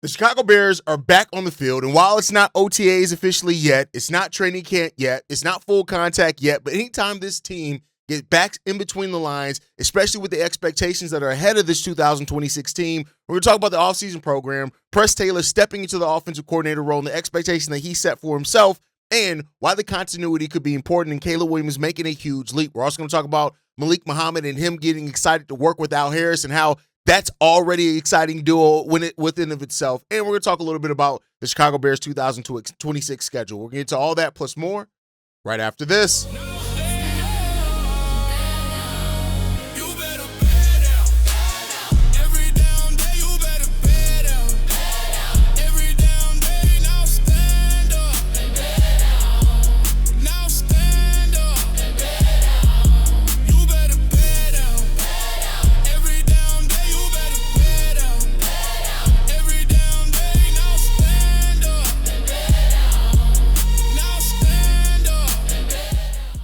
The Chicago Bears are back on the field, and while it's not OTAs officially yet, it's not training camp yet, it's not full contact yet, but anytime this team gets back in between the lines, especially with the expectations that are ahead of this 2026 team, we're going to talk about the offseason program, Press Taylor stepping into the offensive coordinator role and the expectation that he set for himself, and why the continuity could be important and Caleb Williams making a huge leap. We're also going to talk about Malik Muhammad and him getting excited to work with Al Harris and how that's already an exciting duo within of itself. And we're going to talk a little bit about the Chicago Bears 2026 schedule. We're going to get to all that plus more right after this.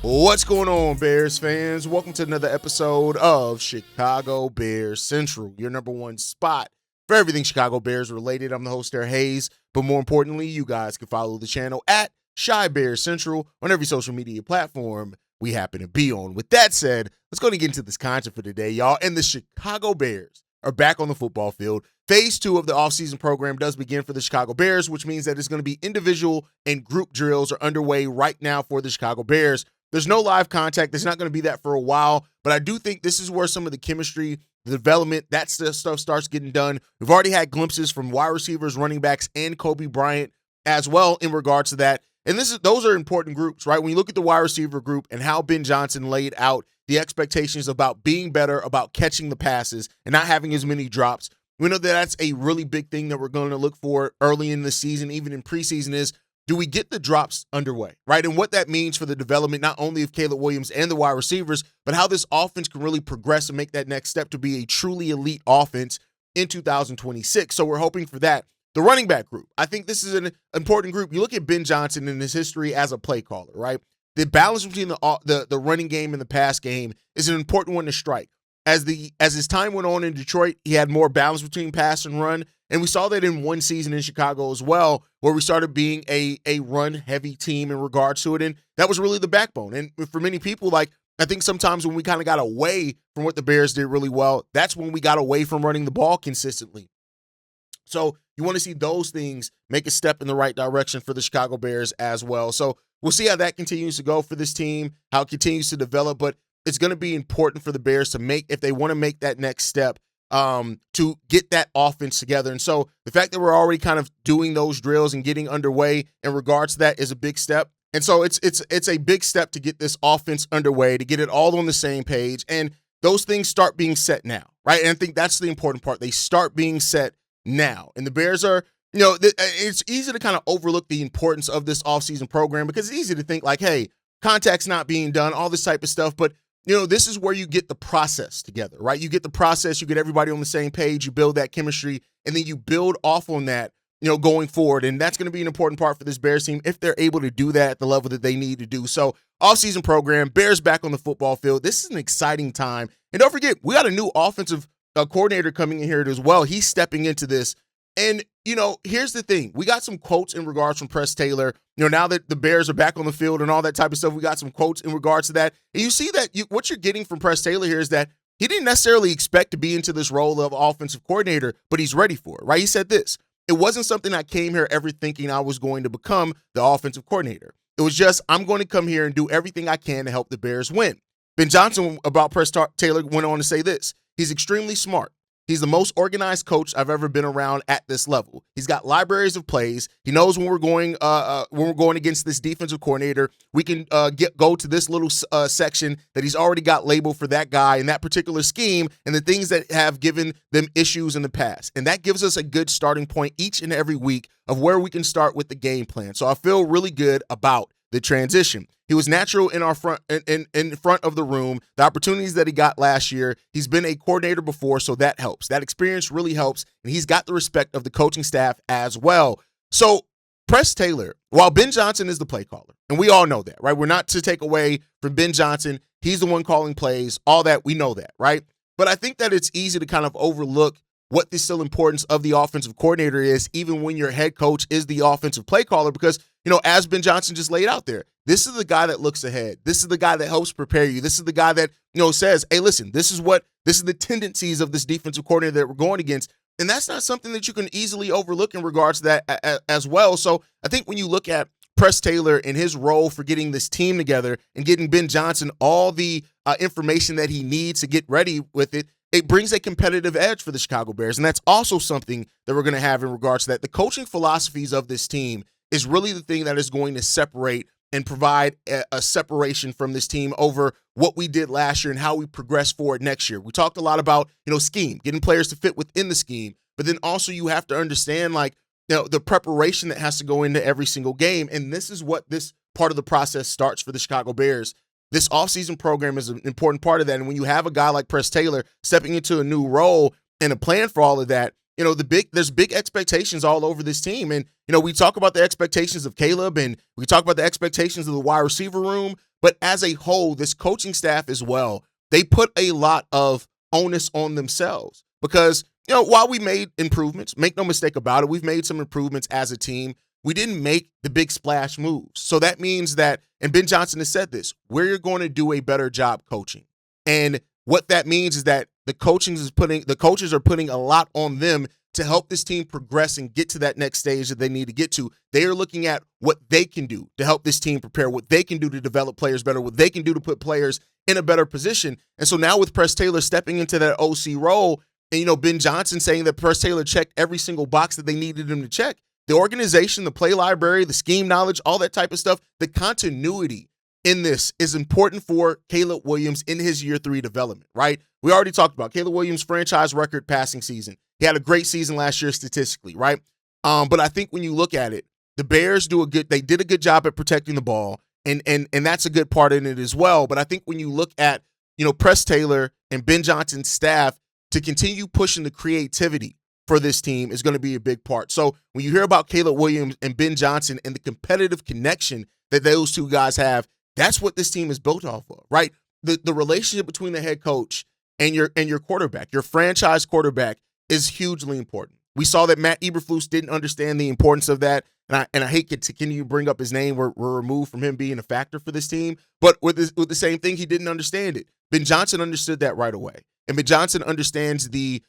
What's going on, Bears fans? Welcome to another episode of Chicago Bears Central, your number one spot for everything Chicago Bears related. I'm the host there, Haize, but more importantly, you guys can follow the channel at Chi Bears Central on every social media platform we happen to be on. With that said, let's go and get into this content for today, y'all. And the Chicago Bears are back on the football field. Phase 2 of the offseason program does begin for the Chicago Bears, which means that it's going to be individual and group drills are underway right now for the Chicago Bears. There's no live contact. There's not going to be that for a while, but I do think this is where some of the chemistry, the development, that stuff starts getting done. We've already had glimpses from wide receivers, running backs, and Coby Bryant as well in regards to that. And those are important groups, right? When you look at the wide receiver group and how Ben Johnson laid out the expectations about being better, about catching the passes and not having as many drops, we know that that's a really big thing that we're going to look for early in the season, even in preseason, is do we get the drops underway, right? And what that means for the development, not only of Caleb Williams and the wide receivers, but how this offense can really progress and make that next step to be a truly elite offense in 2026. So we're hoping for that. The running back group, I think this is an important group. You look at Ben Johnson and his history as a play caller, right? The balance between the running game and the pass game is an important one to strike. As his time went on in Detroit, he had more balance between pass and run. And we saw that in one season in Chicago as well, where we started being a run-heavy team in regards to it. And that was really the backbone. And for many people, I think sometimes when we kind of got away from what the Bears did really well, that's when we got away from running the ball consistently. So you want to see those things make a step in the right direction for the Chicago Bears as well. So we'll see how that continues to go for this team, how it continues to develop. But it's going to be important for the Bears to make, if they want to make that next step, to get that offense together. And so the fact that we're already kind of doing those drills and getting underway in regards to that is a big step. And so it's a big step to get this offense underway, to get it all on the same page. And those things start being set now, right? And I think that's the important part. They start being set now. And the Bears are, it's easy to kind of overlook the importance of this offseason program because it's easy to think like, hey, contact's not being done, all this type of stuff. But this is where you get the process together, right? You get the process, you get everybody on the same page, you build that chemistry, and then you build off on that, going forward. And that's going to be an important part for this Bears team if they're able to do that at the level that they need to do. So, offseason program, Bears back on the football field. This is an exciting time. And don't forget, we got a new offensive coordinator coming in here as well. He's stepping into this. And, here's the thing. We got some quotes in regards from Press Taylor. Now that the Bears are back on the field and all that type of stuff, we got some quotes in regards to that. And you see that what you're getting from Press Taylor here is that he didn't necessarily expect to be into this role of offensive coordinator, but he's ready for it, right? He said this: it wasn't something I came here ever thinking I was going to become the offensive coordinator. It was just, I'm going to come here and do everything I can to help the Bears win. Ben Johnson about Press Taylor went on to say this: he's extremely smart. He's the most organized coach I've ever been around at this level. He's got libraries of plays. He knows when we're going against this defensive coordinator, we can go to this little section that he's already got labeled for that guy and that particular scheme and the things that have given them issues in the past. And that gives us a good starting point each and every week of where we can start with the game plan. So I feel really good about the transition. He was natural in our front in front of the room. The opportunities that he got last year, he's been a coordinator before, so that helps. That experience really helps, and he's got the respect of the coaching staff as well. So Press Taylor, while Ben Johnson is the play caller, and we all know that, right? We're not to take away from Ben Johnson. He's the one calling plays, all that. We know that, right? But I think that it's easy to kind of overlook what the still importance of the offensive coordinator is, even when your head coach is the offensive play caller, because, as Ben Johnson just laid out there, this is the guy that looks ahead. This is the guy that helps prepare you. This is the guy that, says, hey, listen, this is the tendencies of this defensive coordinator that we're going against. And that's not something that you can easily overlook in regards to that as well. So I think when you look at Press Taylor and his role for getting this team together and getting Ben Johnson all the information that he needs to get ready with it, it brings a competitive edge for the Chicago Bears. And that's also something that we're going to have in regards to that. The coaching philosophies of this team is really the thing that is going to separate and provide a separation from this team over what we did last year and how we progress forward next year. We talked a lot about, scheme, getting players to fit within the scheme, but then also you have to understand, the preparation that has to go into every single game. And this is what this part of the process starts for the Chicago Bears. This offseason program is an important part of that. And when you have a guy like Press Taylor stepping into a new role and a plan for all of that, there's big expectations all over this team. And, we talk about the expectations of Caleb and we talk about the expectations of the wide receiver room, but as a whole, this coaching staff as well, they put a lot of onus on themselves because, while we made improvements, make no mistake about it, we've made some improvements as a team. We didn't make the big splash moves. So that means that, and Ben Johnson has said this, we're going to do a better job coaching. And what that means is that the coaches are putting a lot on them to help this team progress and get to that next stage that they need to get to. They are looking at what they can do to help this team prepare, what they can do to develop players better, what they can do to put players in a better position. And so now with Press Taylor stepping into that OC role, and, Ben Johnson saying that Press Taylor checked every single box that they needed him to check, the organization, the play library, the scheme knowledge, all that type of stuff, the continuity in this is important for Caleb Williams in his year 3 development, right? We already talked about Caleb Williams' franchise record passing season. He had a great season last year statistically, right? But I think when you look at it, the Bears they did a good job at protecting the ball, and that's a good part in it as well. But I think when you look at, Press Taylor and Ben Johnson's staff, to continue pushing the creativity for this team is going to be a big part. So when you hear about Caleb Williams and Ben Johnson and the competitive connection that those two guys have, that's what this team is built off of, right? The relationship between the head coach and your quarterback, your franchise quarterback, is hugely important. We saw that Matt Eberflus didn't understand the importance of that, and I hate to continue to bring up his name. We're removed from him being a factor for this team, but with the same thing, he didn't understand it. Ben Johnson understood that right away. And Ben Johnson understands the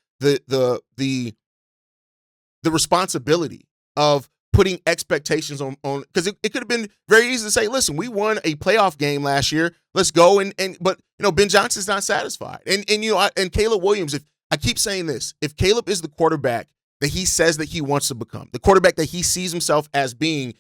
responsibility of putting expectations on because it could have been very easy to say, listen, we won a playoff game last year. Let's go. But Ben Johnson's not satisfied. And Caleb Williams, if I keep saying this, if Caleb is the quarterback that he says that he wants to become, the quarterback that he sees himself as being,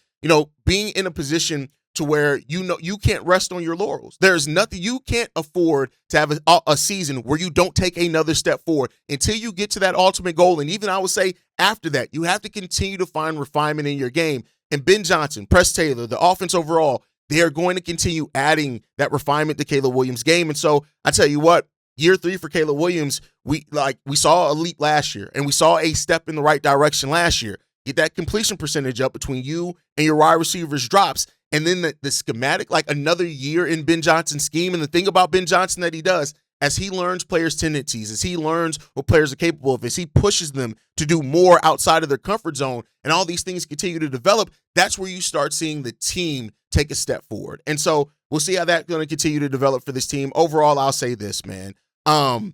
being in a position to where you can't rest on your laurels. There's nothing, you can't afford to have a season where you don't take another step forward until you get to that ultimate goal. And even I would say after that, you have to continue to find refinement in your game. And Ben Johnson, Press Taylor, the offense overall, they are going to continue adding that refinement to Caleb Williams' game. And so I tell you what, year 3 for Caleb Williams, we saw a leap last year and we saw a step in the right direction last year. Get that completion percentage up between you and your wide receivers drops. And then the schematic, like another year in Ben Johnson's scheme. And the thing about Ben Johnson that he does, as he learns players' tendencies, as he learns what players are capable of, as he pushes them to do more outside of their comfort zone, and all these things continue to develop, that's where you start seeing the team take a step forward. And so we'll see how that's going to continue to develop for this team. Overall, I'll say this, man. I'm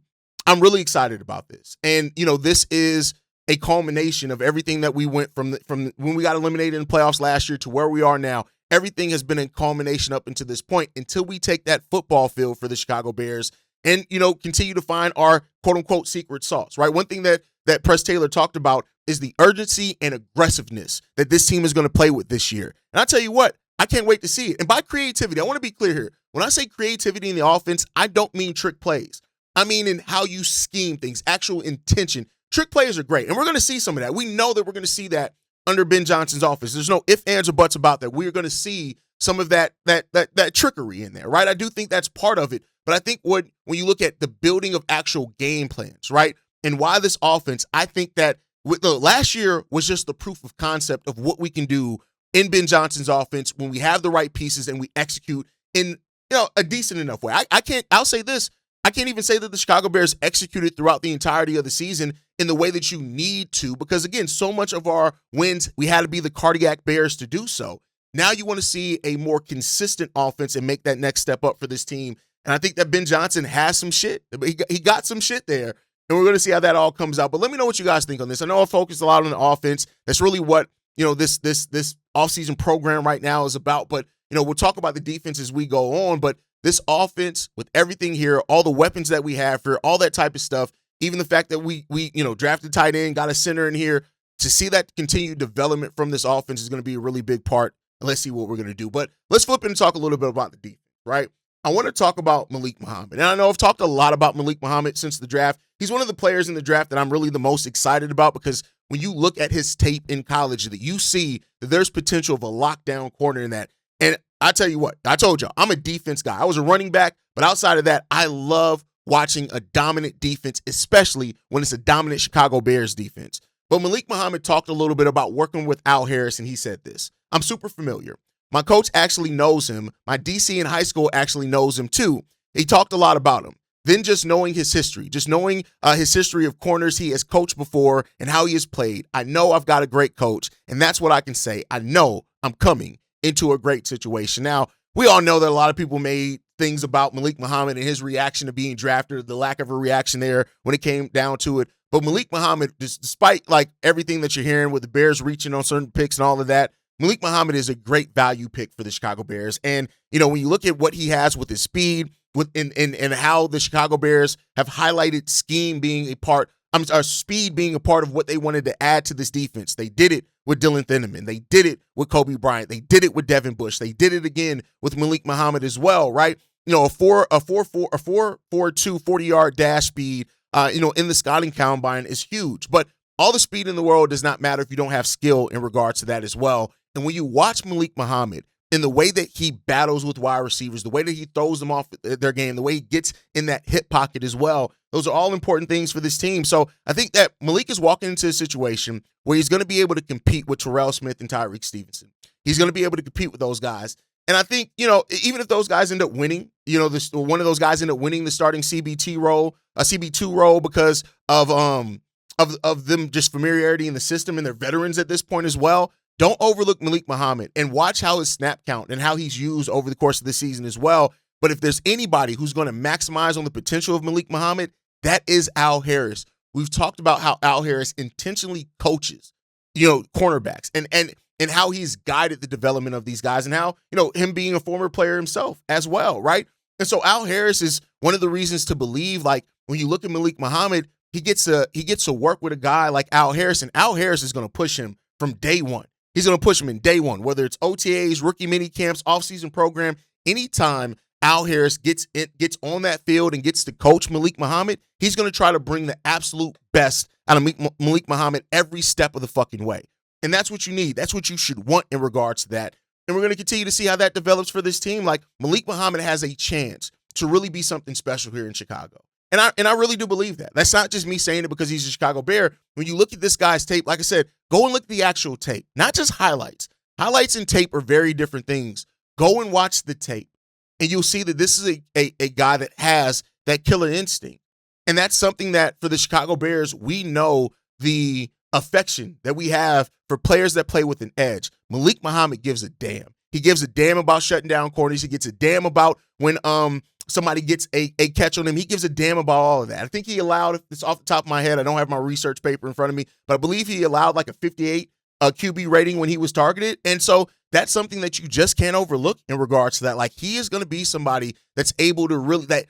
really excited about this. And, this is a culmination of everything that we went from when we got eliminated in the playoffs last year to where we are now. Everything has been a culmination up until this point until we take that football field for the Chicago Bears and, continue to find our quote unquote secret sauce, right? One thing that Press Taylor talked about is the urgency and aggressiveness that this team is going to play with this year. And I tell you what, I can't wait to see it. And by creativity, I want to be clear here. When I say creativity in the offense, I don't mean trick plays. I mean in how you scheme things, actual intention. Trick plays are great. And we're going to see some of that. We know that we're going to see that under Ben Johnson's office. There's no ifs, ands, or buts about that. We're going to see some of that trickery in there, right? I do think that's part of it. But I think when you look at the building of actual game plans, right, and why this offense, I think that last year was just the proof of concept of what we can do in Ben Johnson's offense when we have the right pieces and we execute in a decent enough way. I'll say this. I can't even say that the Chicago Bears executed throughout the entirety of the season in the way that you need to, because again, so much of our wins, we had to be the cardiac Bears to do so. Now you want to see a more consistent offense and make that next step up for this team. And I think that Ben Johnson has some shit. He got some shit there. And we're going to see how that all comes out. But let me know what you guys think on this. I know I focused a lot on the offense. That's really what, this offseason program right now is about. But, we'll talk about the defense as we go on. But this offense, with everything here, all the weapons that we have for all that type of stuff, even the fact that we drafted tight end, got a center in here, to see that continued development from this offense is going to be a really big part. And let's see what we're going to do. But let's flip it and talk a little bit about the defense, right? I want to talk about Malik Muhammad. And I know I've talked a lot about Malik Muhammad since the draft. He's one of the players in the draft that I'm really the most excited about, because when you look at his tape in college, that you see that there's potential of a lockdown corner in that. And I tell you what, I told y'all, I'm a defense guy. I was a running back, but outside of that, I love watching a dominant defense, especially when it's a dominant Chicago Bears defense. But Malik Muhammad talked a little bit about working with Al Harris, and he said this: "I'm super familiar. My coach actually knows him. My DC in high school actually knows him too. He talked a lot about him. Then just knowing his history, his history of corners he has coached before and how he has played, I know I've got a great coach, and that's what I can say. I know I'm coming into a great situation." Now, we all know that a lot of people made things about Malik Muhammad and his reaction to being drafted, the lack of a reaction there when it came down to it. But Malik Muhammad, despite like everything that you're hearing with the Bears reaching on certain picks and all of that, Malik Muhammad is a great value pick for the Chicago Bears. And, when you look at what he has with his speed, and how the Chicago Bears have highlighted speed being a part of what they wanted to add to this defense. They did it with Dylan Thieneman. They did it with Coby Bryant. They did it with Devin Bush. They did it again with Malik Muhammad as well, right? A 4.42 40-yard dash speed, in the scouting combine is huge. But all the speed in the world does not matter if you don't have skill in regards to that as well. And when you watch Malik Muhammad, in the way that he battles with wide receivers, the way that he throws them off their game, the way he gets in that hip pocket as well, those are all important things for this team. So I think that Malik is walking into a situation where he's going to be able to compete with Terrell Smith and Tyreek Stevenson. He's going to be able to compete with those guys. And I think, even if those guys end up winning, one of those guys end up winning the starting CB2 role because of them just familiarity in the system, and they're veterans at this point as well. Don't overlook Malik Muhammad, and watch how his snap count and how he's used over the course of the season as well. But if there's anybody who's going to maximize on the potential of Malik Muhammad, that is Al Harris. We've talked about how Al Harris intentionally coaches, cornerbacks, and how he's guided the development of these guys, and how, him being a former player himself as well, right? And so Al Harris is one of the reasons to believe, like, when you look at Malik Muhammad, he gets to work with a guy like Al Harris, and Al Harris is going to push him from day one. He's going to push him in day one, whether it's OTAs, rookie mini camps, offseason program. Anytime Al Harris gets on that field and gets to coach Malik Muhammad, he's going to try to bring the absolute best out of Malik Muhammad every step of the fucking way. And that's what you need. That's what you should want in regards to that. And we're going to continue to see how that develops for this team. Like, Malik Muhammad has a chance to really be something special here in Chicago. And I really do believe that. That's not just me saying it because he's a Chicago Bear. When you look at this guy's tape, like I said, go and look at the actual tape, not just highlights. Highlights and tape are very different things. Go and watch the tape, and you'll see that this is a guy that has that killer instinct. And that's something that, for the Chicago Bears, we know the affection that we have for players that play with an edge. Malik Muhammad gives a damn. He gives a damn about shutting down corners. He gets a damn about when somebody gets a catch on him. He gives a damn about all of that. I think he allowed, it's off the top of my head, I don't have my research paper in front of me, but I believe he allowed like a 58 QB rating when he was targeted. And so that's something that you just can't overlook in regards to that. Like, he is going to be somebody that's able to really, that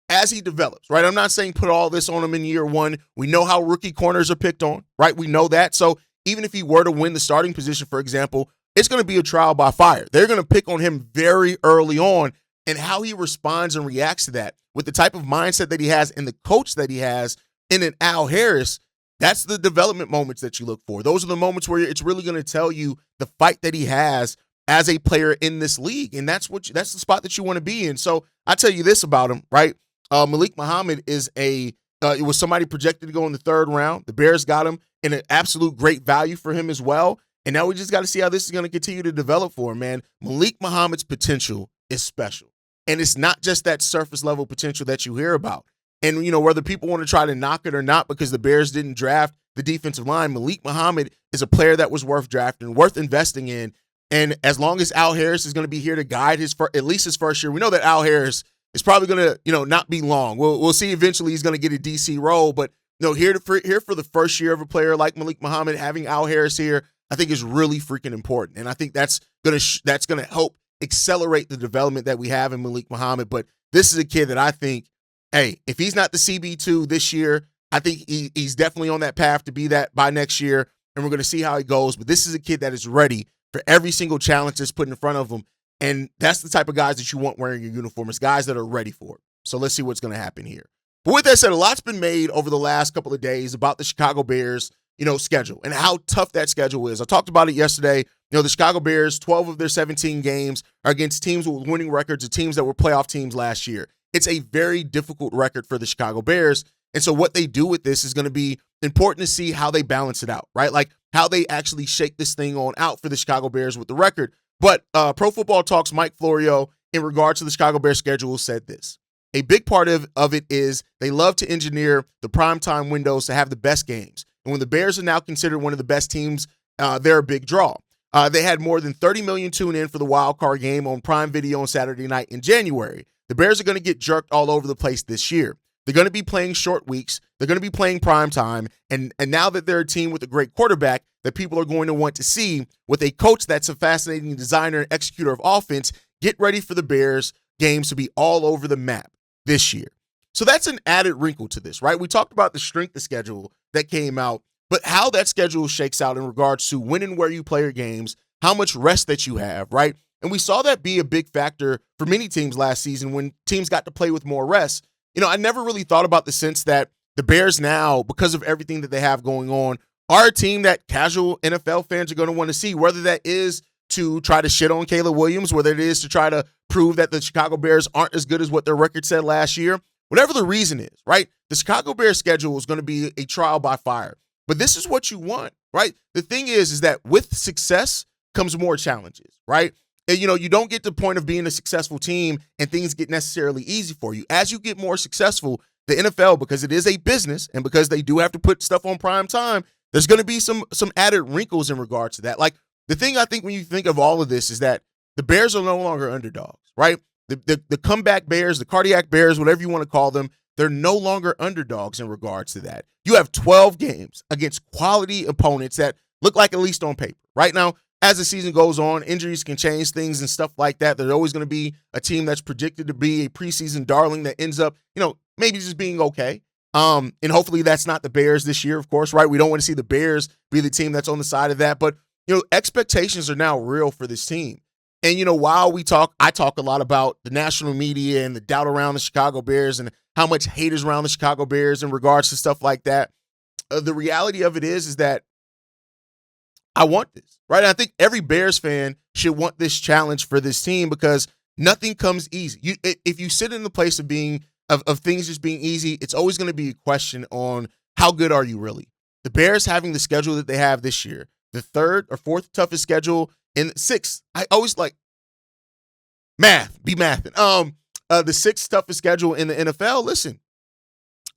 as he develops, right? I'm not saying put all this on him in year one. We know how rookie corners are picked on, right? We know that. So even if he were to win the starting position, for example, it's going to be a trial by fire. They're going to pick on him very early on, and how he responds and reacts to that with the type of mindset that he has and the coach that he has in an Al Harris. That's the development moments that you look for. Those are the moments where it's really going to tell you the fight that he has as a player in this league. And that's the spot that you want to be in. So I tell you this about him, right? Malik Muhammad is it was somebody projected to go in the third round. The Bears got him in an absolute great value for him as well. And now we just got to see how this is going to continue to develop for him, man. Malik Muhammad's potential is special. And it's not just that surface level potential that you hear about. And, whether people want to try to knock it or not because the Bears didn't draft the defensive line, Malik Muhammad is a player that was worth drafting, worth investing in. And as long as Al Harris is going to be here to guide at least his first year, we know that Al Harris is probably going to, not be long. We'll see eventually he's going to get a DC role, but here for the first year of a player like Malik Muhammad, having Al Harris here, I think is really freaking important. And I think that's going to help accelerate the development that we have in Malik Muhammad. But this is a kid that I think, hey, if he's not the CB2 this year, I think he's definitely on that path to be that by next year, and we're going to see how he goes. But this is a kid that is ready for every single challenge that's put in front of him, and that's the type of guys that you want wearing your uniform. It's guys that are ready for it. So let's see what's going to happen here. But with that said, a lot's been made over the last couple of days about the Chicago Bears, schedule and how tough that schedule is. I talked about it yesterday. The Chicago Bears, 12 of their 17 games are against teams with winning records of teams that were playoff teams last year. It's a very difficult record for the Chicago Bears. And so what they do with this is going to be important to see how they balance it out, right? Like how they actually shake this thing on out for the Chicago Bears with the record. But Pro Football Talk's Mike Florio, in regards to the Chicago Bears schedule, said this. A big part of it is they love to engineer the primetime windows to have the best games. And when the Bears are now considered one of the best teams, they're a big draw. They had more than 30 million tune in for the wild card game on Prime Video on Saturday night in January. The Bears are going to get jerked all over the place this year. They're going to be playing short weeks. They're going to be playing prime time. And now that they're a team with a great quarterback that people are going to want to see, with a coach that's a fascinating designer and executor of offense, get ready for the Bears games to be all over the map this year. So that's an added wrinkle to this, right? We talked about the strength of schedule that came out, but how that schedule shakes out in regards to when and where you play your games, how much rest that you have, right? And we saw that be a big factor for many teams last season when teams got to play with more rest. I never really thought about the sense that the Bears now, because of everything that they have going on, are a team that casual NFL fans are going to want to see, whether that is to try to shit on Caleb Williams, whether it is to try to prove that the Chicago Bears aren't as good as what their record said last year. Whatever the reason is, right? The Chicago Bears schedule is going to be a trial by fire. But this is what you want, right? The thing is that with success comes more challenges, right? And, you don't get to the point of being a successful team and things get necessarily easy for you. As you get more successful, the NFL, because it is a business and because they do have to put stuff on prime time, there's going to be some added wrinkles in regards to that. Like, the thing I think when you think of all of this is that the Bears are no longer underdogs, right? The comeback Bears, the cardiac Bears, whatever you want to call them, they're no longer underdogs in regards to that. You have 12 games against quality opponents that look like, at least on paper, right? Now, as the season goes on, injuries can change things and stuff like that. There's always going to be a team that's predicted to be a preseason darling that ends up, maybe just being okay. And hopefully that's not the Bears this year, of course, right? We don't want to see the Bears be the team that's on the side of that. But, expectations are now real for this team. And, while I talk a lot about the national media and the doubt around the Chicago Bears and how much hate is around the Chicago Bears in regards to stuff like that. The reality of it is that I want this, right? And I think every Bears fan should want this challenge for this team because nothing comes easy. If you sit in the place of things just being easy, it's always going to be a question on how good are you really? The Bears having the schedule that they have this year, the third or fourth toughest schedule in sixth. I always like be mathing. The sixth toughest schedule in the NFL. Listen,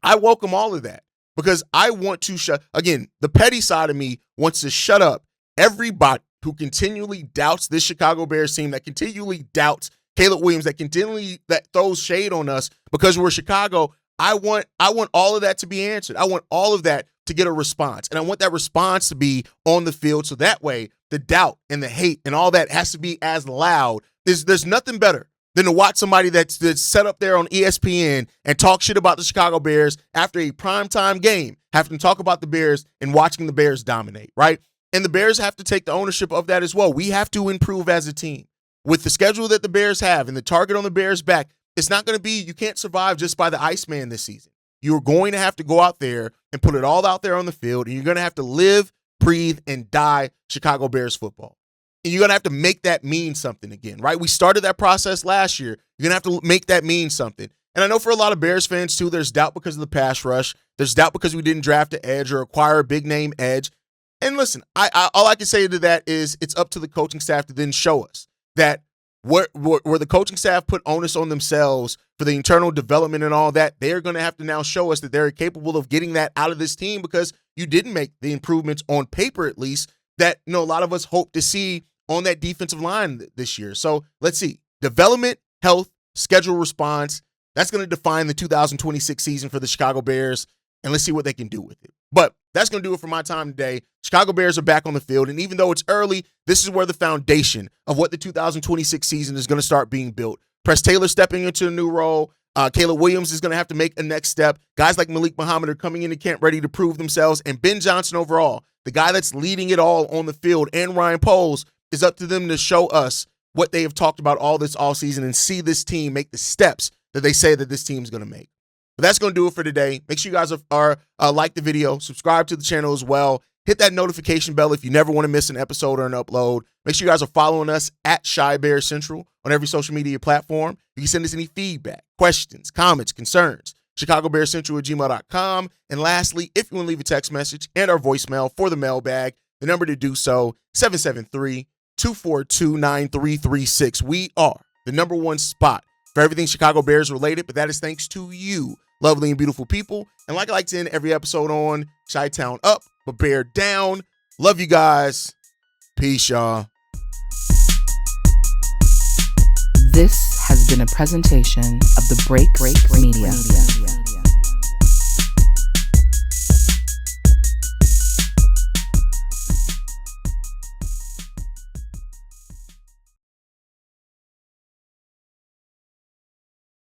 I welcome all of that because I want to again, the petty side of me wants to shut up everybody who continually doubts this Chicago Bears team, that continually doubts Caleb Williams, that throws shade on us because we're Chicago. I want all of that to be answered. I want all of that to get a response. And I want that response to be on the field. So that way the doubt and the hate and all that has to be as loud. There's nothing better than to watch somebody that's set up there on ESPN and talk shit about the Chicago Bears after a primetime game, having to talk about the Bears and watching the Bears dominate, right? And the Bears have to take the ownership of that as well. We have to improve as a team. With the schedule that the Bears have and the target on the Bears' back, it's not going to be, you can't survive just by the Iceman this season. You're going to have to go out there and put it all out there on the field, and you're going to have to live, breathe, and die Chicago Bears football. And you're going to have to make that mean something again, right? We started that process last year. You're going to have to make that mean something. And I know for a lot of Bears fans, too, there's doubt because of the pass rush. There's doubt because we didn't draft an edge or acquire a big-name edge. And listen, all I can say to that is it's up to the coaching staff to then show us that where the coaching staff put onus on themselves for the internal development and all that, they're going to have to now show us that they're capable of getting that out of this team, because you didn't make the improvements on paper, at least, that a lot of us hope to see on that defensive line this year. So let's see. Development, health, schedule response. That's going to define the 2026 season for the Chicago Bears, and let's see what they can do with it. But that's going to do it for my time today. Chicago Bears are back on the field, and even though it's early, this is where the foundation of what the 2026 season is going to start being built. Press Taylor stepping into a new role. Caleb Williams is going to have to make a next step. Guys like Malik Muhammad are coming into camp ready to prove themselves, and Ben Johnson overall, the guy that's leading it all on the field, and Ryan Poles, is up to them to show us what they have talked about all this offseason and see this team make the steps that they say that this team's going to make. But that's going to do it for today. Make sure you guys are like the video, subscribe to the channel as well. Hit that notification bell if you never want to miss an episode or an upload. Make sure you guys are following us at Chi Bear Central on every social media platform. You can send us any feedback, questions, comments, concerns, chicagobearcentral@gmail.com. And lastly, if you want to leave a text message and our voicemail for the mailbag, the number to do so, 773-242-9336. We are the #1 spot for everything Chicago Bears related, but that is thanks to you, lovely and beautiful people. And like I like to end every episode on, Chi-Town up, but Bear down. Love you guys. Peace, y'all. This has been a presentation of the Break Media.